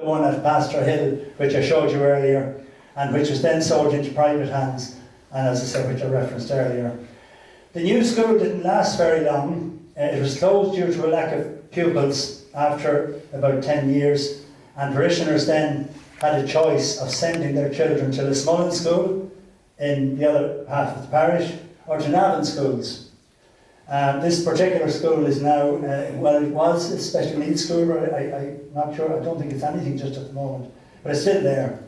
one at Pastor Hill, which I showed you earlier, and which was then sold into private hands, and as I said, which I referenced earlier. The new school didn't last very long. It was closed due to a lack of pupils after about 10 years, and parishioners then had a choice of sending their children to Lismullen School in the other half of the parish, or to Navan schools. This particular school is now, well, it was a special needs school, I'm not sure, I don't think it's anything just at the moment, but it's still there.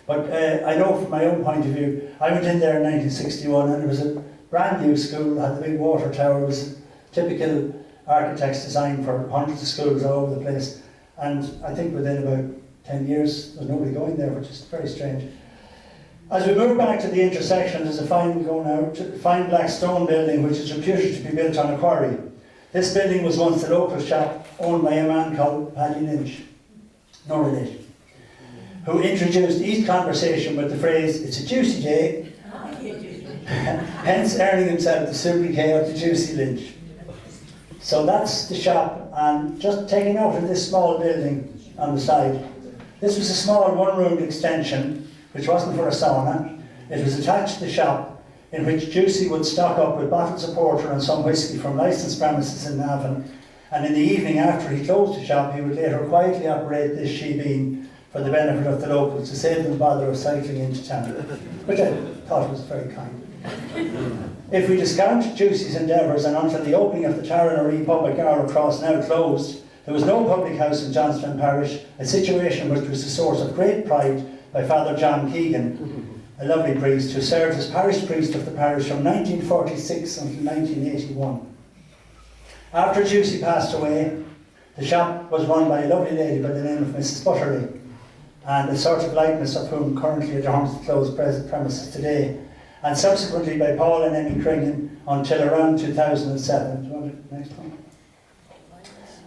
But I know from my own point of view, I went in there in 1961 and it was a brand new school, had the big water tower, it was a typical architect's design for hundreds of schools all over the place. And I think within about 10 years, there's nobody going there, which is very strange. As we move back to the intersection, there's a fine black stone building which is reputed to be built on a quarry. This building was once the local shop owned by a man called Paddy Lynch, no relation, who introduced each conversation with the phrase, "It's a juicy day," hence earning himself the sobriquet of the Juicy Lynch. So that's the shop, and just taking out of this small building on the side, this was a small one-roomed extension which wasn't for a sauna. It was attached to the shop in which Juicy would stock up with bottles of porter and some whisky from licensed premises in Navan, and in the evening after he closed the shop he would later quietly operate this shebeen for the benefit of the locals to save them the bother of cycling into town, which I thought was very kind. If we discount Juicy's endeavours, and until the opening of the Taranaree Public Hour Cross, now closed, there was no public house in Johnstown Parish, a situation which was a source of great pride by Father John Keegan, a lovely priest who served as parish priest of the parish from 1946 until 1981. After Juicy passed away, the shop was run by a lovely lady by the name of Mrs. Butterley, and a sort of likeness of whom currently adorns the closed premises today, and subsequently by Paul and Emmy Cringan until around 2007. Do you want the next one?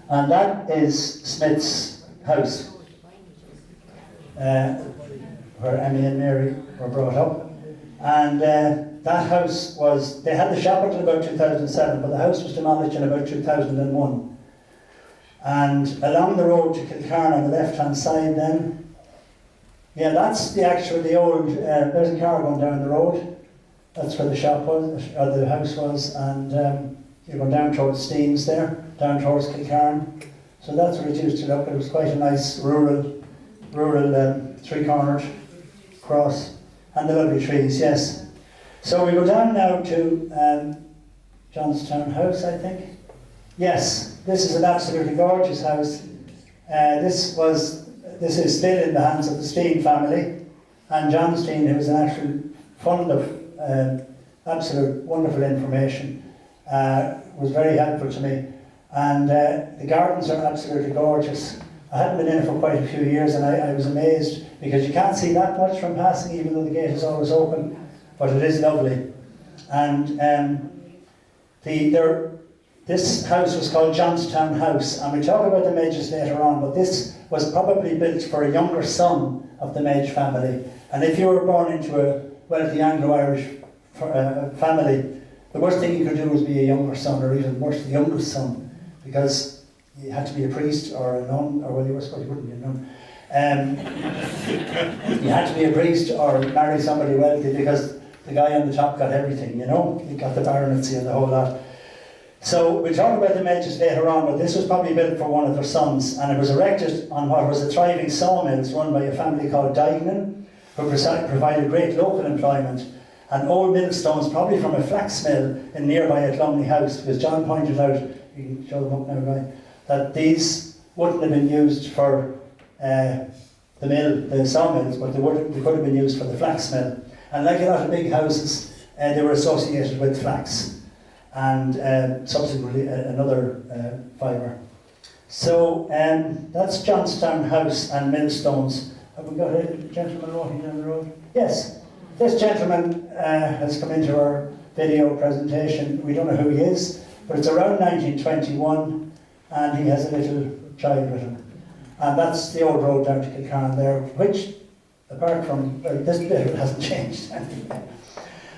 And that is Smith's house, where Emmy and Mary were brought up. And that house was, they had the shop until about 2007, but the house was demolished in about 2001. And along the road to Kilcarn on the left-hand side then, yeah, that's the old, there's a car going down the road. That's where the shop was, or the house was, and you go down towards Steens there, down towards Kilcarn. So that's what it used to look like. It was quite a nice rural three-cornered cross, and the lovely trees, yes. So we go down now to Johnstown House, I think. Yes, this is an absolutely gorgeous house. This is still in the hands of the Steen family, and John Steen, who was an actual fond of absolute wonderful information, was very helpful to me. And the gardens are absolutely gorgeous. I hadn't been in it for quite a few years, and I was amazed because you can't see that much from passing, even though the gate is always open, but it is lovely. And this house was called Johnstown House, and we'll talk about the Medges later on, but this was probably built for a younger son of the Medge family. And if you were born into a wealthy Anglo-Irish family, the worst thing you could do was be a younger son, or even worse, the youngest son, because you had to be a priest or a nun, or well, you wouldn't be a nun. You had to be a priest or marry somebody wealthy, because the guy on the top got everything, you know? He got the baronetcy and the whole lot. So we'll talk about the Medges later on, but this was probably built for one of their sons, and it was erected on what was a thriving sawmills run by a family called Dignan, who provided great local employment, and old millstones, probably from a flax mill in nearby at Lumley House, because John pointed out, you can show them up now, right, that these wouldn't have been used for the sawmills, but they could have been used for the flax mill. And like a lot of big houses, they were associated with flax, and subsequently another fibre. So that's Johnstown House and millstones. Have we got a gentleman walking down the road? Yes, this gentleman has come into our video presentation. We don't know who he is, but it's around 1921, and he has a little child with him. And that's the old road down to Kilcarn there, which, apart from this bit, it hasn't changed anyway.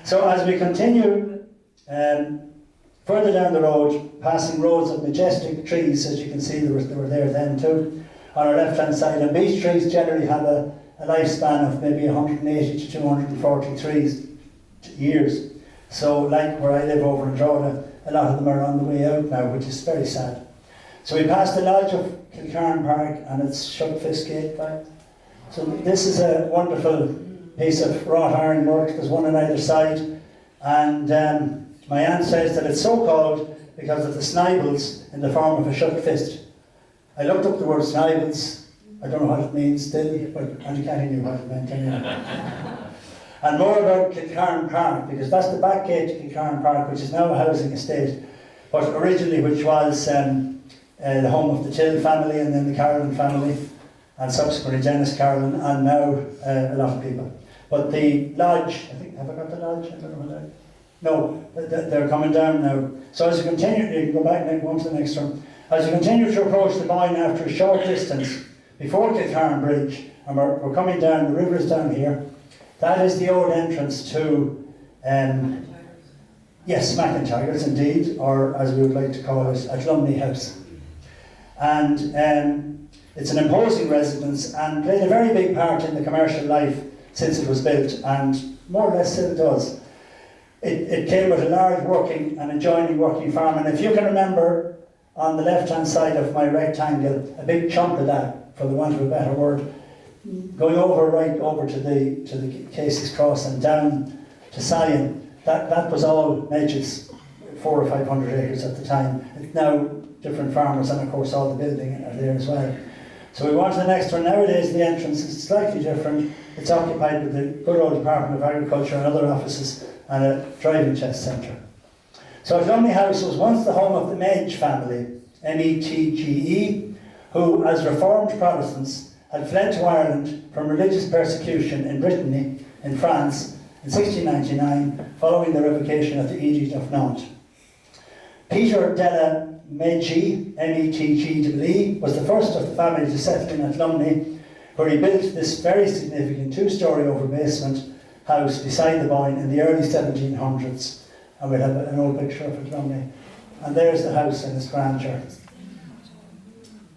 So as we continue further down the road, passing rows of majestic trees, as you can see, they were there then too, on our left-hand side. And beech trees generally have a lifespan of maybe 180 to 243 years. So like where I live over in Drogheda, a lot of them are on the way out now, which is very sad. So we passed the lodge of Kilcarn Park and its shut fist gate back. So this is a wonderful piece of wrought iron work. There's one on either side. And my aunt says that it's so called because of the snivels in the form of a shut fist. I looked up the word snivels. I don't know what it means still, but Auntie Katty knew what it meant anyway. And more about Kilcarn Park, because that's the back gate to Kilcarn Park, which is now a housing estate, but originally which was the home of the Till family and then the Carolan family, and subsequently Dennis Carolan, and now a lot of people. But the lodge, I think, have I got the lodge? I don't know whether. No, they're coming down now. So as you continue, you can go back and go on to the next one. As you continue to approach the Boyne after a short distance, before Kilcarn Bridge, and we're coming down, the river is down here, that is the old entrance to, yes, McIntyre's indeed, or as we would like to call it, at Lumley House. And it's an imposing residence and played a very big part in the commercial life since it was built, and more or less still does. It came with a large working and adjoining working farm, and if you can remember on the left-hand side of my rectangle, a big chunk of that, for the want of a better word, going right over to the Casey's Cross and down to Sion, that was all Medges, 400 or 500 acres at the time. It's now different farmers, and of course all the building are there as well. So we want to the next one. Nowadays the entrance is slightly different. It's occupied with the good old Department of Agriculture and other offices and a driving test centre. So Lumley House was once the home of the Medge family, M-E-T-G-E, who, as Reformed Protestants, had fled to Ireland from religious persecution in Brittany, in France, in 1699, following the revocation of the Edict of Nantes. Peter Della Medji, M-E-T-G-E, was the first of the family to settle in at Lumley, where he built this very significant two-storey over basement house beside the Boyne in the early 1700s. And we'll have an old picture of it, Lumley. And there's the house in its grandeur.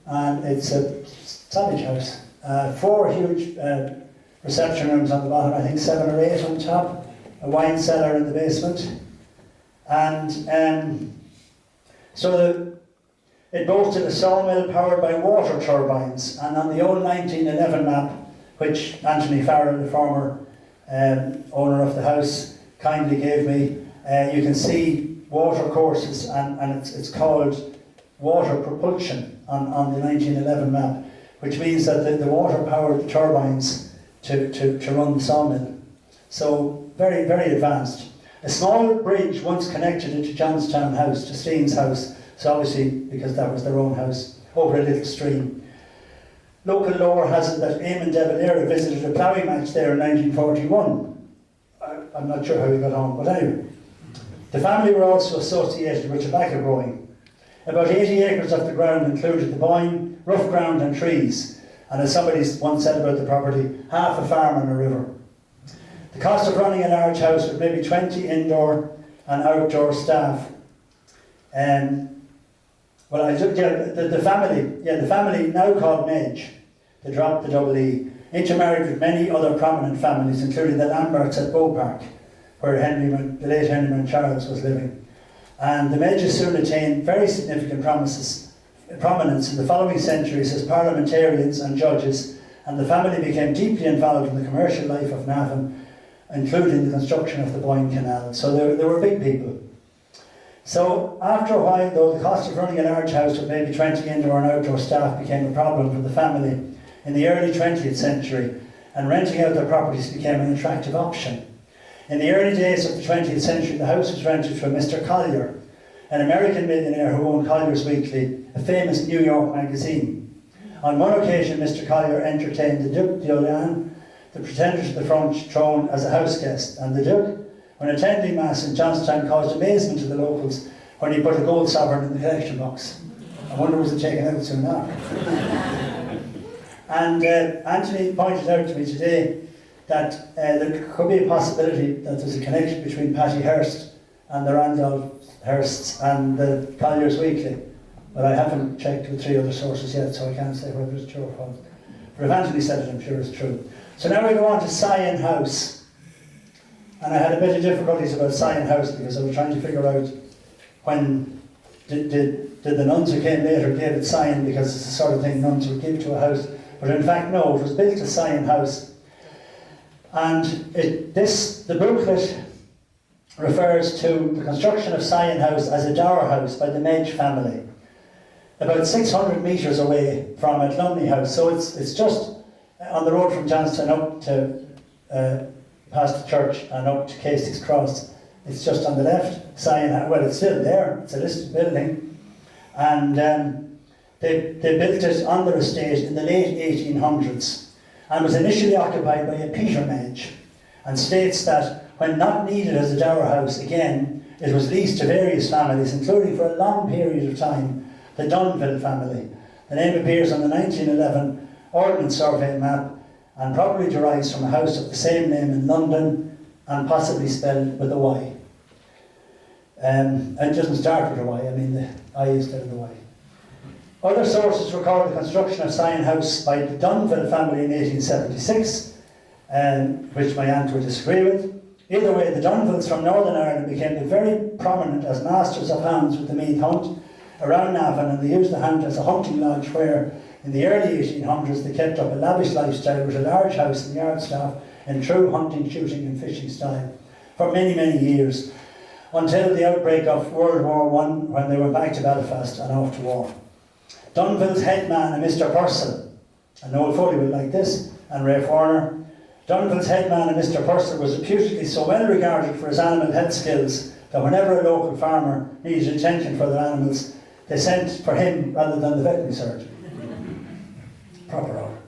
And it's a savage house. 4 huge reception rooms on the bottom, I think 7 or 8 on top, a wine cellar in the basement. And it boasted a sawmill powered by water turbines, and on the old 1911 map, which Anthony Farrell, the former owner of the house, kindly gave me, you can see water courses, and it's called water propulsion on the 1911 map, which means that the water powered the turbines to run the sawmill. So very, very advanced. A small bridge once connected it to Johnstown House, to Steen's house, so obviously because that was their own house, over a little stream. Local lore has it that Eamon de Valera visited a ploughing match there in 1941. I'm not sure how he got on, but anyway. The family were also associated with tobacco growing. About 80 acres of the ground included the Boyne, rough ground and trees, and as somebody once said about the property, half a farm and a river. The cost of running a large house with maybe 20 indoor and outdoor staff. The family now called Medge, they dropped the double E, intermarried with many other prominent families, including the Lamberts at Bow Park, where the late Henry Charles was living. And the Medges soon attained very significant prominence in the following centuries as parliamentarians and judges, and the family became deeply involved in the commercial life of Navan, including the construction of the Boyne Canal. So they were big people. So after a while, though, the cost of running a large house with maybe 20 indoor and outdoor staff became a problem for the family in the early 20th century, and renting out their properties became an attractive option. In the early days of the 20th century, the house was rented to a Mr. Collier, an American millionaire who owned Collier's Weekly, a famous New York magazine. On one occasion, Mr. Collier entertained the Duc d'Orléans, the pretender to the French throne, as a house guest, and the Duke, when attending Mass in Johnstown, caused amazement to the locals when he put a gold sovereign in the collection box. I wonder was it taken out soon after. And Anthony pointed out to me today that there could be a possibility that there's a connection between Patty Hearst and the Randolph Hearsts and the Collier's Weekly. But I haven't checked with 3 other sources yet, so I can't say whether it's true or false. But if Anthony said it, I'm sure it's true. So now we go on to Sion House. And I had a bit of difficulties about Sion House because I was trying to figure out when did the nuns who came later give it Sion, because it's the sort of thing nuns would give to a house. But in fact, no, it was built as Sion House. And the booklet refers to the construction of Sion House as a dower house by the Medge family, about 600 metres away from Delany House. So it's just on the road from Johnstown up to past the church and up to Casey's Cross. It's just on the left. Sion, well, it's still there. It's a listed building, and they built it on their estate in the late 1800s, and was initially occupied by a Peter Medge, and states that when not needed as a dower house again, it was leased to various families, including for a long period of time the Dunville family. The name appears on the 1911 Ordnance Survey map and probably derives from a house of the same name in London and possibly spelled with a Y. It doesn't start with a Y, I mean the I is instead of the Y. Other sources record the construction of Sion House by the Dunville family in 1876, which my aunt would disagree with. Either way, the Dunvilles from Northern Ireland became very prominent as masters of hounds with the Meath hunt around Navan, and they used the hound as a hunting lodge where, in the early 1800s, they kept up a lavish lifestyle with a large house and yard staff in true hunting, shooting and fishing style for many, many years, until the outbreak of World War I, when they went back to Belfast and off to war. Dunville's headman, Mr. Purcell, and Noel Foley will like this, and Ray Warner. Dunville's headman, Mr. Purcell, was reputedly so well regarded for his animal health skills that whenever a local farmer needed attention for their animals, they sent for him rather than the veterinary surgeon. Proper order.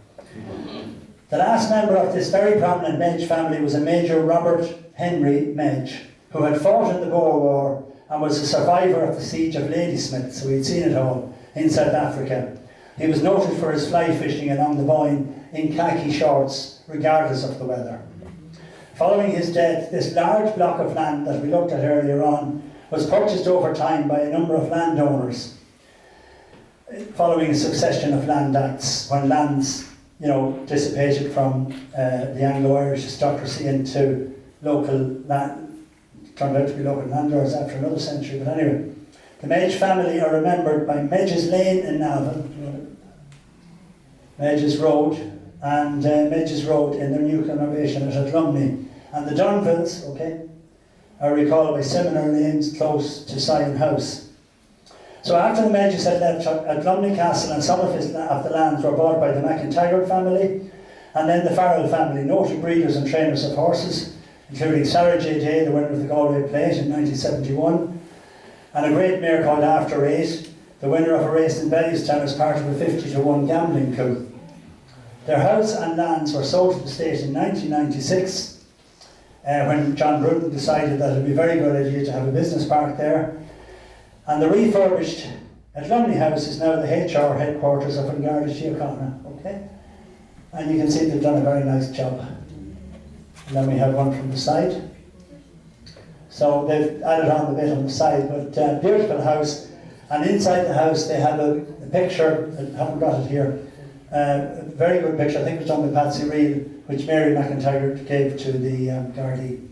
The last member of this very prominent Medge family was a Major Robert Henry Medge, who had fought in the Boer War and was a survivor of the siege of Ladysmith, so he'd seen it all, in South Africa. He was noted for his fly fishing along the Boyne in khaki shorts, regardless of the weather. Following his death, this large block of land that we looked at earlier on was purchased over time by a number of landowners, following a succession of land acts, when lands, dissipated from the Anglo-Irish aristocracy into local land, turned out to be local landlords after another century, but anyway. The Medge family are remembered by Medge's Lane in Navan, Medge's Road, and Medge's Road in their new conurbation at Delany. And the Dunvilles, are recalled by similar names close to Sion House. So after the Medges had left Delany Castle, and some of the lands were bought by the McIntyre family, and then the Farrell family, noted breeders and trainers of horses, including Sarah J. Day, the winner of the Galway Plate in 1971, and a great mare called After Eight, the winner of a race in Bellewstown as part of a 50-1 gambling coup. Their house and lands were sold to the state in 1996, when John Bruton decided that it would be a very good idea to have a business park there. And the refurbished Delany House is now the HR headquarters of An Garda Síochána, okay? And you can see they've done a very nice job. And then we have one from the side. So they've added on the bit on the side, but beautiful house. And inside the house they have a picture, I haven't got it here, a very good picture, I think it was done by Patsy Reel, which Mary McIntyre gave to the Gardaí.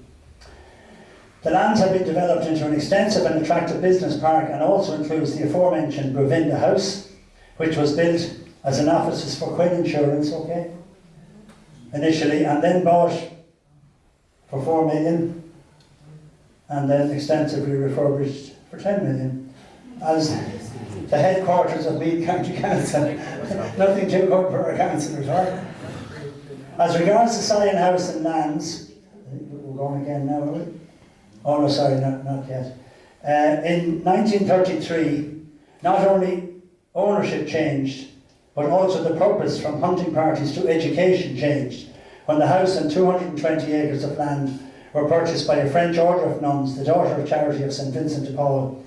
The lands have been developed into an extensive and attractive business park, and also includes the aforementioned Govinda House, which was built as an office for Quinn Insurance, initially, and then bought for 4 million, and then extensively refurbished for 10 million, as the headquarters of Meath County Council. Nothing too good for our councillors, right? As regards to Sion House and lands, I think we're going again now, are we? Oh no, sorry, not yet. In 1933, not only ownership changed, but also the purpose from hunting parties to education changed, when the house and 220 acres of land were purchased by a French order of nuns, the Daughter of Charity of St. Vincent de Paul,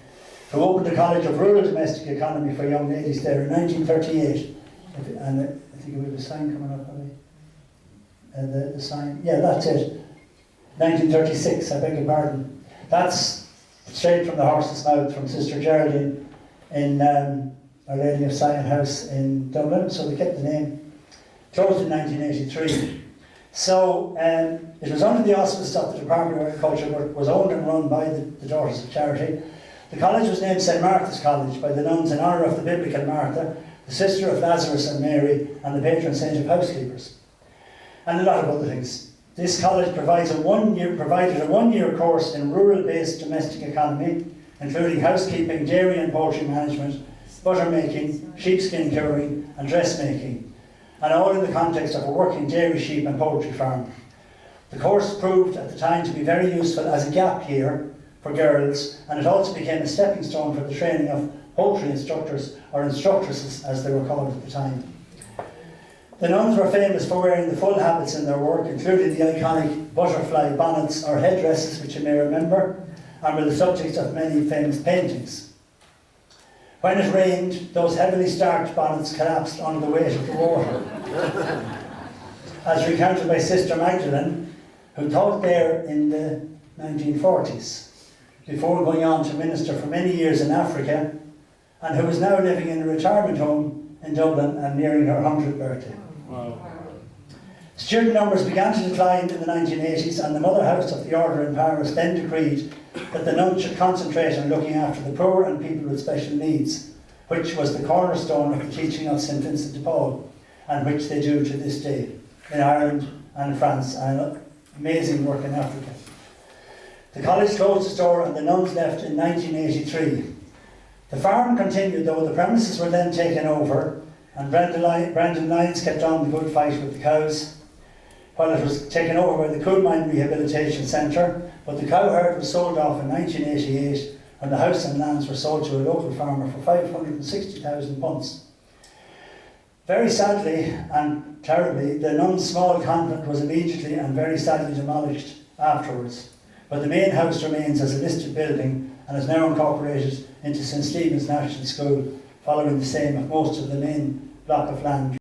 who opened a college of rural domestic economy for young ladies there in 1938. And I think we have a sign coming up, have we? The sign, yeah, that's it. 1936, I beg your pardon. That's straight from the horse's mouth from Sister Geraldine in Our Lady of Sion House in Dublin, so they kept the name. Closed in 1983. So it was under the auspices of the Department of Agriculture, but was owned and run by the Daughters of Charity. The college was named St. Martha's College by the nuns in honour of the biblical Martha, the sister of Lazarus and Mary, and the patron saint of housekeepers. And a lot of other things. This college provided a one-year course in rural-based domestic economy, including housekeeping, dairy and poultry management, butter making, sheepskin curing, and dressmaking, and all in the context of a working dairy, sheep and poultry farm. The course proved at the time to be very useful as a gap year for girls, and it also became a stepping stone for the training of poultry instructors, or instructresses as they were called at the time. The nuns were famous for wearing the full habits in their work, including the iconic butterfly bonnets or headdresses, which you may remember, and were the subjects of many famous paintings. When it rained, those heavily starched bonnets collapsed under the weight of the water. As recounted by Sister Magdalene, who taught there in the 1940s, before going on to minister for many years in Africa, and who is now living in a retirement home in Dublin and nearing her 100th birthday. Wow. Student numbers began to decline in the 1980s, and the Mother House of the Order in Paris then decreed that the nuns should concentrate on looking after the poor and people with special needs, which was the cornerstone of the teaching of St. Vincent de Paul, and which they do to this day in Ireland and France, and amazing work in Africa. The college closed its door and the nuns left in 1983. The farm continued, though the premises were then taken over, and Brendan Lyons kept on the good fight with the cows, while it was taken over by the Coal Mine Rehabilitation Centre, but the cow herd was sold off in 1988, and the house and lands were sold to a local farmer for 560,000 punts. Very sadly and terribly, the nuns' small convent was immediately and very sadly demolished afterwards, but the main house remains as a listed building and is now incorporated into St. Stephen's National School, following the same of most of the main block of land